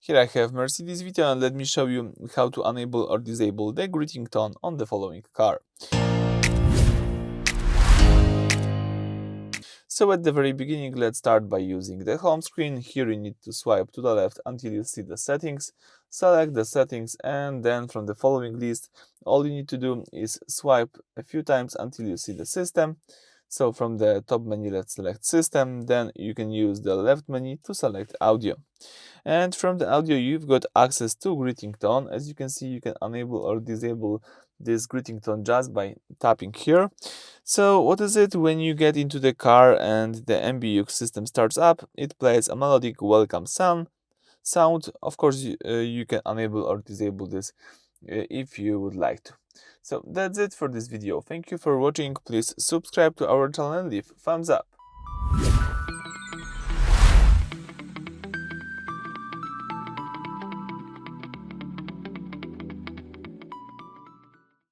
Here I have Mercedes Vito, and let me show you how to enable or disable the greeting tone on the following car. So at the very beginning, let's start by using the home screen. Here you need to swipe to the left until you see the settings, select the settings, and then from the following list, all you need to do is swipe a few times until you see the system. So from the top menu, let's select system, then you can use the left menu to select audio. And from the audio, you've got access to greeting tone. As you can see, you can enable or disable this greeting tone just by tapping here. So what is it? When you get into the car and the MBUX system starts up, it plays a melodic welcome sound. Of course, you can enable or disable this if you would like to. So that's it for this video. Thank you for watching. Please subscribe to our channel and leave thumbs up.